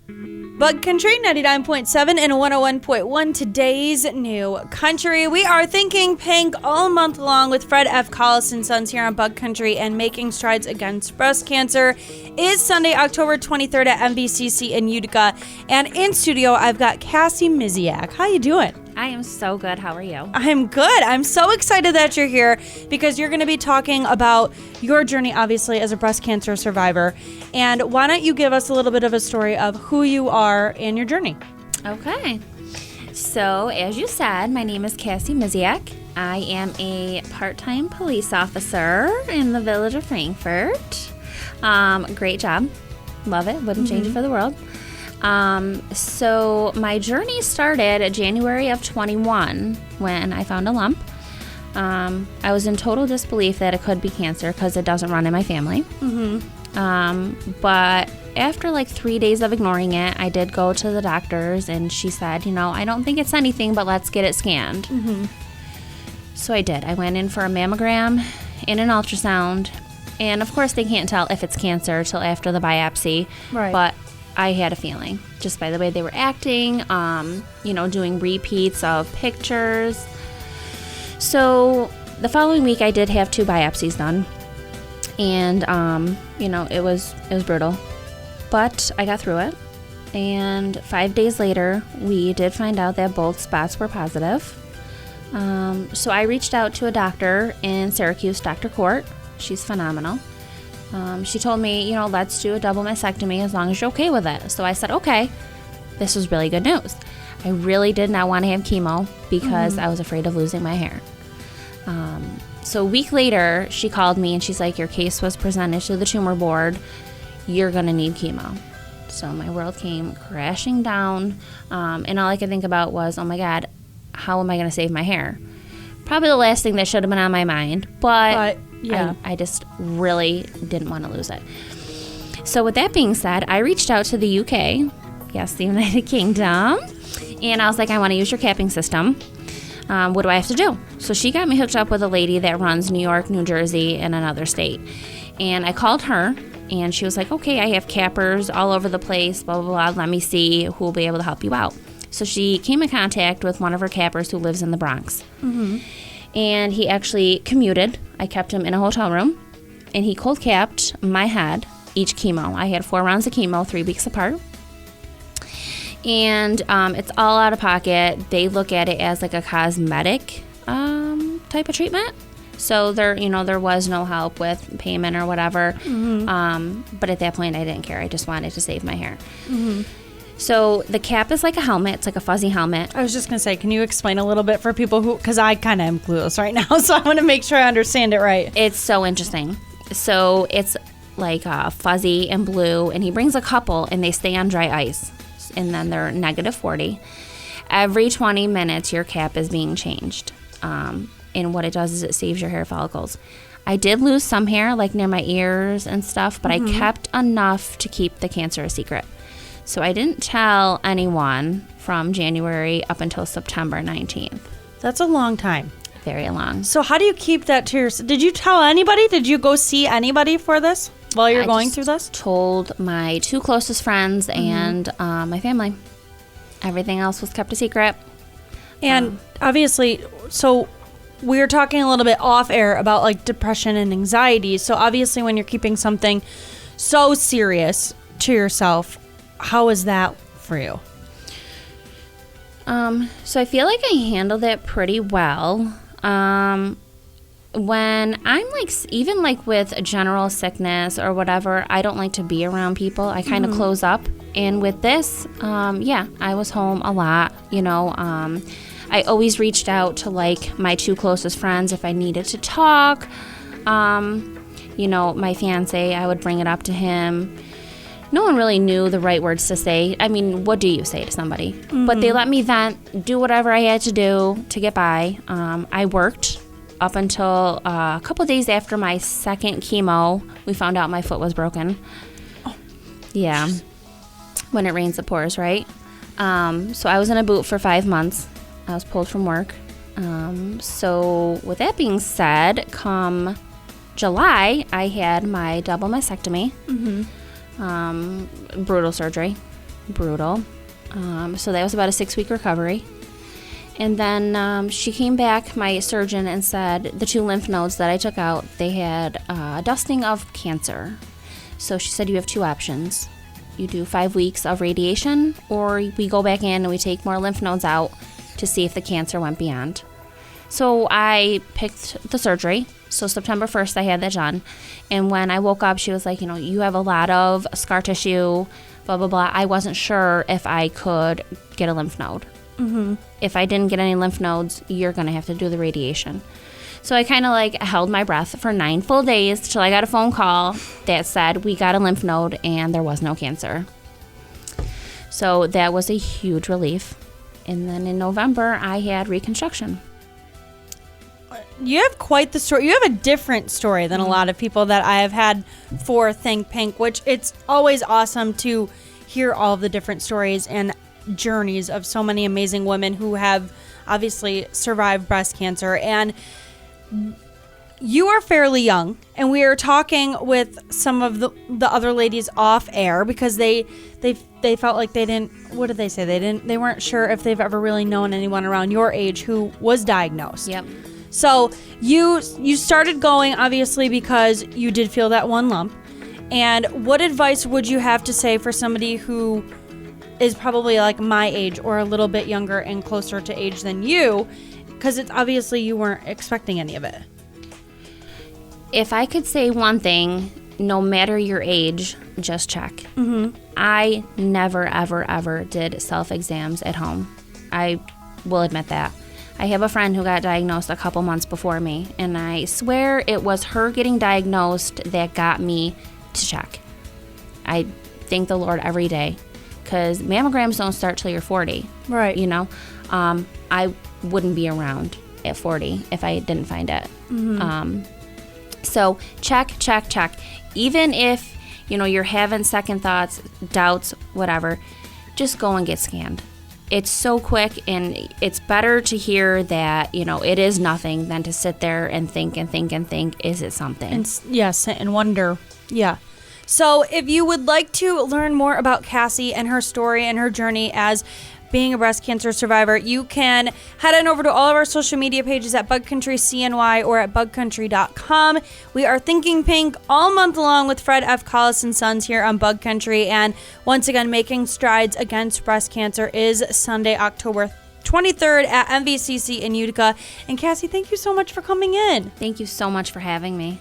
Bug Country 99.7 and 101.1, today's new country. We are thinking pink all month long with Fred F. Collison Sons here on Bug Country, and Making Strides Against Breast Cancer is Sunday, October 23rd at MVCC in Utica. And in studio, I've got Kassie Misiaszek. How you doing? I am so good. How are you? I'm good. I'm so excited that you're here because you're going to be talking about your journey, obviously, as a breast cancer survivor. And why don't you give us a little bit of a story of who you are and your journey? Okay. So, as you said, my name is Kassie Misiaszek. I am a part-time police officer in the village of Frankfort. Great job. Love it. Wouldn't change it for the world. So my journey started January of 21 when I found a lump. I was in total disbelief that it could be cancer because it doesn't run in my family. But after like 3 days of ignoring it, I did go to the doctors and she said, I don't think it's anything, but let's get it scanned. So I did. I went in for a mammogram and an ultrasound. And of course they can't tell if it's cancer till after the biopsy. Right. But I had a feeling just by the way they were acting, doing repeats of pictures. So the following week I did have 2 biopsies done. And, it was brutal. But I got through it. And 5 days later, we did find out that both spots were positive. So I reached out to a doctor in Syracuse, Dr. Court. She's phenomenal. She told me, let's do a double mastectomy as long as you're okay with it. So I said, okay. This was really good news. I really did not want to have chemo because I was afraid of losing my hair. So a week later, she called me and she's like, your case was presented to the tumor board. You're going to need chemo. So my world came crashing down. And all I could think about was, oh my God, how am I going to save my hair? Probably the last thing that should have been on my mind. But yeah. I just really didn't want to lose it. So with that being said, I reached out to the UK, yes, the United Kingdom, and I was like, I want to use your capping system. What do I have to do? So she got me hooked up with a lady that runs New York, New Jersey, and another state. And I called her, and she was like, okay, I have cappers all over the place, blah, blah, blah. Let me see who will be able to help you out. So she came in contact with one of her cappers who lives in the Bronx. And he actually commuted. I kept him in a hotel room, and he cold capped my head each chemo. I had 4 rounds of chemo, 3 weeks apart. And it's all out of pocket. They look at it as like a cosmetic type of treatment. So there was no help with payment or whatever. But at that point, I didn't care. I just wanted to save my hair. So the cap is like a helmet. It's like a fuzzy helmet. I was just going to say, can you explain a little bit for people because I kind of am clueless right now, so I want to make sure I understand it right. It's so interesting. So it's like fuzzy and blue, and he brings a couple, and they stay on dry ice, and then they're -40. Every 20 minutes, your cap is being changed. And what it does is it saves your hair follicles. I did lose some hair, like near my ears and stuff, but I kept enough to keep the cancer a secret. So I didn't tell anyone from January up until September 19th. That's a long time. Very long. So how do you keep that to yourself? Did you tell anybody? Did you go see anybody for this while you're going through this? Told my 2 closest friends and my family. Everything else was kept a secret. And obviously, so we were talking a little bit off air about like depression and anxiety. So obviously when you're keeping something so serious to yourself, how is that for you? So I feel like I handled it pretty well. When I'm like, even like with general sickness or whatever, I don't like to be around people. I kind of close up. And with this, I was home a lot, I always reached out to like my 2 closest friends if I needed to talk. My fiance, I would bring it up to him. No one really knew the right words to say. I mean, what do you say to somebody? But they let me vent, do whatever I had to do to get by. I worked up until a couple days after my second chemo. We found out my foot was broken. Oh. Yeah. When it rains, it pours, right? So I was in a boot for 5 months. I was pulled from work. So with that being said, come July, I had my double mastectomy. Brutal surgery. brutal. So that was about a 6-week recovery. And then she came back, my surgeon, and said the 2 lymph nodes that I took out, they had a dusting of cancer. So she said you have 2 options. You do 5 weeks of radiation, or we go back in and we take more lymph nodes out to see if the cancer went beyond. So I picked the surgery. So September 1st, I had that done. And when I woke up, she was like, you have a lot of scar tissue, blah, blah, blah. I wasn't sure if I could get a lymph node. Mm-hmm. If I didn't get any lymph nodes, you're going to have to do the radiation. So I kind of held my breath for 9 full days till I got a phone call that said we got a lymph node and there was no cancer. So that was a huge relief. And then in November, I had reconstruction. You have quite the story. You have a different story than a lot of people that I have had for Think Pink, which it's always awesome to hear all of the different stories and journeys of so many amazing women who have obviously survived breast cancer. And you are fairly young, and we are talking with some of the other ladies off air because they felt like they didn't, what did they say? They weren't sure if they've ever really known anyone around your age who was diagnosed. Yep. So you started going obviously because you did feel that one lump. And what advice would you have to say for somebody who is probably like my age or a little bit younger and closer to age than you? Because it's obviously you weren't expecting any of it. If I could say one thing, no matter your age, just check. Mm-hmm. I never, ever, ever did self-exams at home. I will admit that. I have a friend who got diagnosed a couple months before me, and I swear it was her getting diagnosed that got me to check. I thank the Lord every day, because mammograms don't start till you're 40. Right. I wouldn't be around at 40 if I didn't find it. Mm-hmm. So check. Even if, you're having second thoughts, doubts, whatever, just go and get scanned. It's so quick, and it's better to hear that, it is nothing than to sit there and think, is it something? And yes, and wonder. Yeah. So if you would like to learn more about Kassie and her story and her journey as being a breast cancer survivor, you can head on over to all of our social media pages at Bug Country CNY or at bugcountry.com. We are Thinking Pink all month long with Fred F. Collis and Sons here on Bug Country. And once again, Making Strides Against Breast Cancer is Sunday, October 23rd at MVCC in Utica. And Kassie, thank you so much for coming in. Thank you so much for having me.